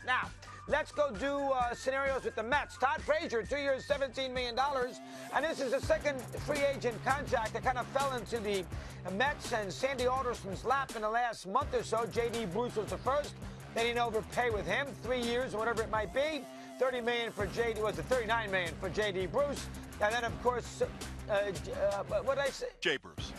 Now, let's go do scenarios with the Mets. Todd Frazier, 2 years, $17 million. And this is the second free agent contract that kind of fell into the Mets and Sandy Alderson's lap in the last month or so. J.D. Bruce was the first. They didn't overpay with him, 3 years or whatever it might be. $30 million for J.D. was it $39 million for J.D. Bruce. And then, of course, what did I say? Jay Bruce.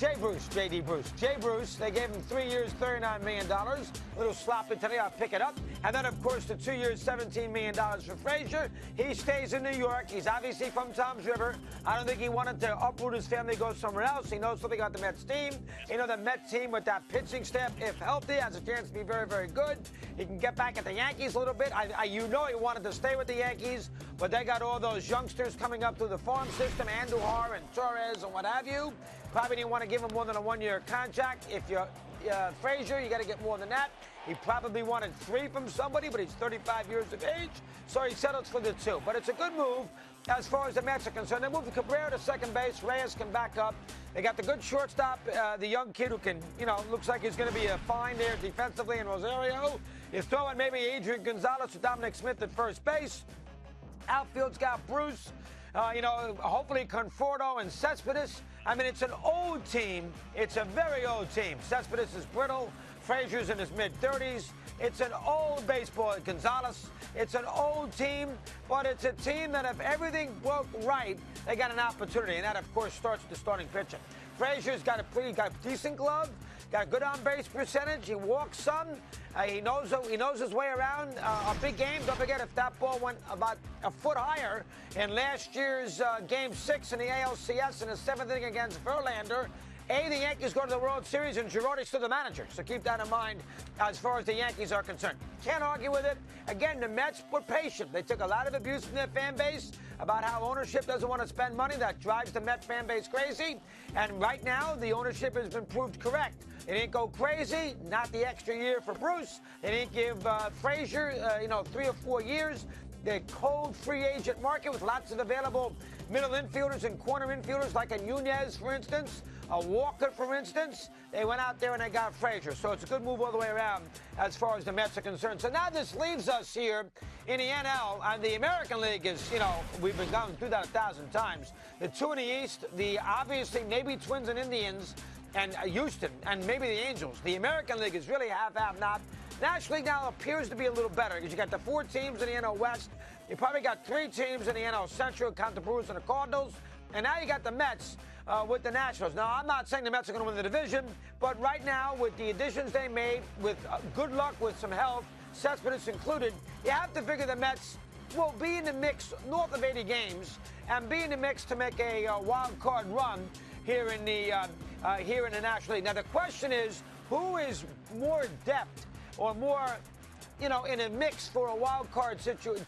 J.D. Bruce. Jay Bruce, they gave him 3 years, $39 million. A little sloppy today, I'll pick it up. And then, of course, the 2 years, $17 million for Frazier. He stays in New York. He's obviously from Toms River. I don't think he wanted to uproot his family, go somewhere else. He knows something about the Mets team. You know, the Mets team with that pitching staff, if healthy, has a chance to be very, very good. He can get back at the Yankees a little bit. You know he wanted to stay with the Yankees, but they got all those youngsters coming up through the farm system, Andujar and Torres and what have you. Probably didn't want to give him more than a one-year contract. If you're Frazier, you got to get more than that. He probably wanted 3 from somebody, but he's 35 years of age, so he settles for the 2. But it's a good move as far as the Mets are concerned. They moved Cabrera to second base. Reyes can back up. They got the good shortstop, the young kid who can, looks like he's going to be a fine there defensively in Rosario. You throw in maybe Adrian Gonzalez or Dominic Smith at first base. Outfield's got Bruce. Hopefully Conforto and Cespedes. I mean, it's an old team. It's a very old team. Cespedes is brittle. Frazier's in his mid-30s. It's an old baseball. Gonzalez, it's an old team, but it's a team that if everything broke right, they got an opportunity, and that, of course, starts with the starting pitching. Frazier's got a decent glove, got a good on-base percentage. He walks some. He knows his way around a big game. Don't forget, if that ball went about a foot higher in last year's Game 6 in the ALCS in the 7th inning against Verlander, the Yankees go to the World Series, and Girardi's still the manager. So keep that in mind as far as the Yankees are concerned. Can't argue with it. Again, the Mets were patient. They took a lot of abuse from their fan base about how ownership doesn't want to spend money. That drives the Met fan base crazy. And right now, the ownership has been proved correct. They didn't go crazy, not the extra year for Bruce. They didn't give Frazier, 3 or 4 years. The cold free agent market with lots of available middle infielders and corner infielders, like a Nunez, for instance, a Walker, for instance. They went out there and they got Frazier. So it's a good move all the way around as far as the Mets are concerned. So now this leaves us here in the NL. And the American League is, we've been going through that 1,000 times. The 2 in the East, the obviously maybe Twins and Indians, and Houston, and maybe the Angels. The American League is really have-not. National League now appears to be a little better because you got the 4 teams in the NL West. You probably got 3 teams in the NL Central, count the Brewers and the Cardinals. And now you got the Mets with the Nationals. Now, I'm not saying the Mets are going to win the division, but right now, with the additions they made, with good luck, with some health, Cespedes included, you have to figure the Mets will be in the mix north of 80 games and be in the mix to make a wild card run here in the National League. Now, the question is, who is more depth or more, in a mix for a wild card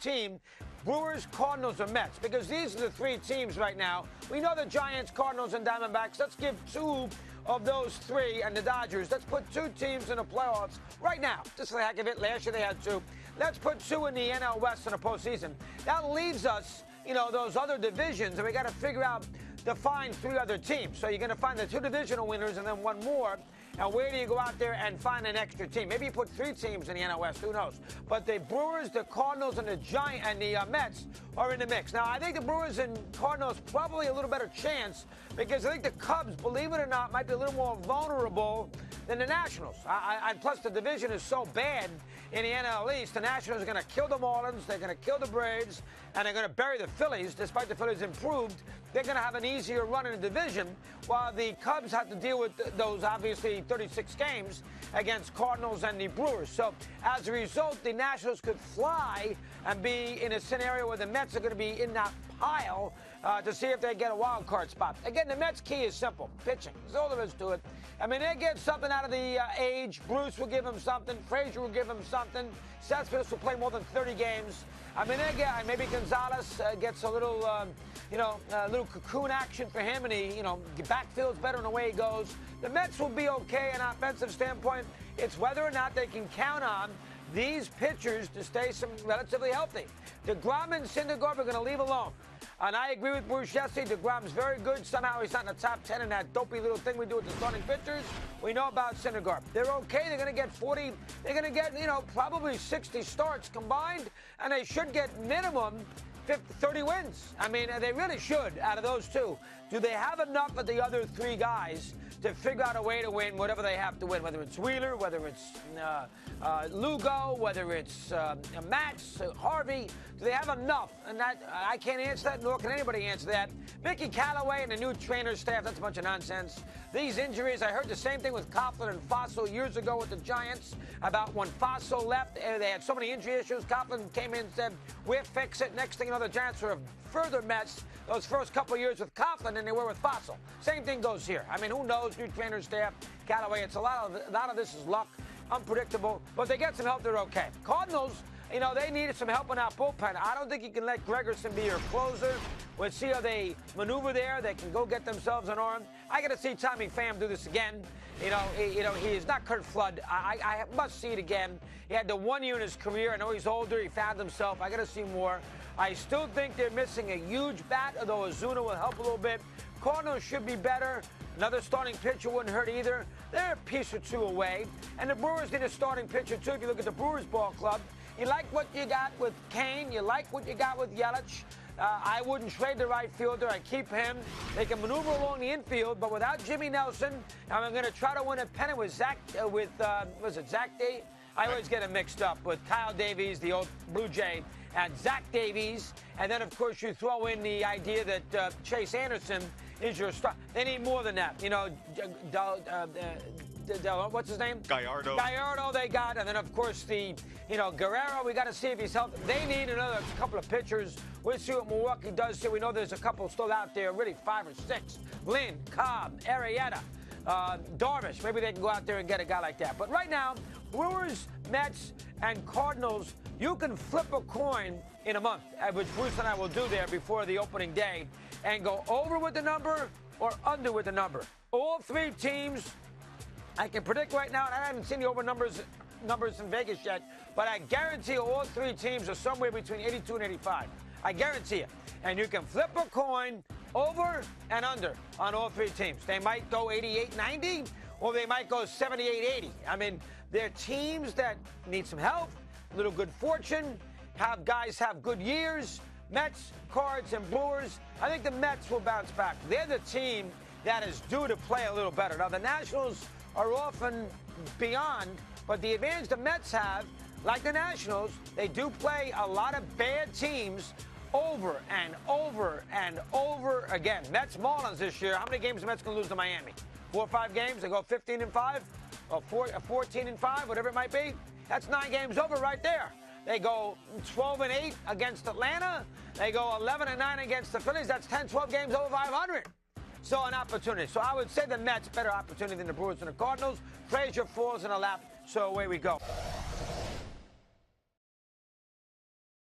team? Brewers, Cardinals, or Mets? Because these are the 3 teams right now. We know the Giants, Cardinals, and Diamondbacks. Let's give 2 of those 3 and the Dodgers. Let's put 2 teams in the playoffs right now. Just for the heck of it. Last year they had 2. Let's put 2 in the NL West in the postseason. That leaves us, those other divisions, and we got to find 3 other teams. So you're going to find the 2 divisional winners and then 1 more. Now, where do you go out there and find an extra team? Maybe you put 3 teams in the NL West. Who knows? But the Brewers, the Cardinals, and the Mets are in the mix. Now, I think the Brewers and Cardinals probably a little better chance because I think the Cubs, believe it or not, might be a little more vulnerable than the Nationals. Plus, the division is so bad in the NL East. The Nationals are going to kill the Marlins. They're going to kill the Braves. And they're going to bury the Phillies. Despite the Phillies improved, they're going to have an easier run in the division, while the Cubs have to deal with those, obviously, 36 games against Cardinals and the Brewers. So, as a result, the Nationals could fly and be in a scenario where the Mets are going to be in that pile to see if they get a wild card spot. Again, the Mets' key is simple: pitching. That's all there is to it. I mean, they get something out of the age. Bruce will give them something. Frazier will give them something. Cespedes will play more than 30 games. I mean, they get, maybe Gonzalez gets a little, little cocoon action for him, and he, backfields better in the way he goes. The Mets will be okay in an offensive standpoint. It's whether or not they can count on these pitchers to stay relatively healthy. DeGrom and Syndergaard are going to leave alone. And I agree with Bruce yesterday. DeGrom's very good. Somehow he's not in the top 10 in that dopey little thing we do with the starting pitchers. We know about Syndergaard. They're okay. They're going to get 40. They're going to get, probably 60 starts combined. And they should get minimum 30 wins. I mean, they really should out of those two. Do they have enough of the other three guys to figure out a way to win whatever they have to win, whether it's Wheeler, whether it's Lugo, whether it's Matz, Harvey? Do they have enough? And that I can't answer that, nor can anybody answer that. Mickey Callaway and the new trainer staff, that's a bunch of nonsense. These injuries, I heard the same thing with Coughlin and Fossil years ago with the Giants about when Fossil left. They had so many injury issues. Coughlin came in and said, we'll fix it. Next thing you know, the Giants were a further mess those first couple of years with Coughlin than they were with Fossil. Same thing goes here. I mean, who knows? New trainer staff, Callaway. It's a lot of this is luck, unpredictable. But they get some help, they're okay. Cardinals, they needed some help in that bullpen. I don't think you can let Gregerson be your closer. We'll see how they maneuver there. They can go get themselves an arm. I got to see Tommy Pham do this again. He is not Kurt Flood. I must see it again. He had the 1 year in his career. I know he's older. He found himself. I got to see more. I still think they're missing a huge bat, although Ozuna will help a little bit. Cardinals should be better. Another starting pitcher wouldn't hurt either. They're a piece or two away. And the Brewers need a starting pitcher, too. If you look at the Brewers ball club, you like what you got with Kane. You like what you got with Yelich. I wouldn't trade the right fielder. I keep him. They can maneuver along the infield, but without Jimmy Nelson, I'm going to try to win a pennant with Zach Day? I always get him mixed up with Kyle Davies, the old Blue Jay, and Zach Davies. And then, of course, you throw in the idea that Chase Anderson is your star. They need more than that. What's his name? Gallardo they got. And then, of course, Guerrero, we got to see if he's healthy. They need another couple of pitchers. We'll see what Milwaukee does here. We know there's a couple still out there, really 5 or 6. Lynn, Cobb, Arrieta, Darvish. Maybe they can go out there and get a guy like that. But right now, Brewers, Mets, and Cardinals, you can flip a coin in a month, which Bruce and I will do there before the opening day, and go over with the number or under with the number. All three teams, I can predict right now, and I haven't seen the over numbers in Vegas yet, but I guarantee all three teams are somewhere between 82 and 85. I guarantee it. And you can flip a coin over and under on all three teams. They might go 88-90, or they might go 78-80. I mean, they're teams that need some help, a little good fortune, guys have good years. Mets, Cards, and Brewers, I think the Mets will bounce back. They're the team that is due to play a little better. Now, the Nationals are often beyond, but the advantage the Mets have, like the Nationals, they do play a lot of bad teams over and over and over again. Mets Marlins this year, how many games the Mets can lose to Miami? 4 or 5 games? They go 15-5 or 14-5, whatever it might be. That's 9 games over right there. They go 12-8 against Atlanta. They go 11-9 against the Phillies. That's 10, 12 games over 500. So an opportunity. So I would say the Mets better opportunity than the Brewers and the Cardinals. Frazier falls in a lap. So away we go.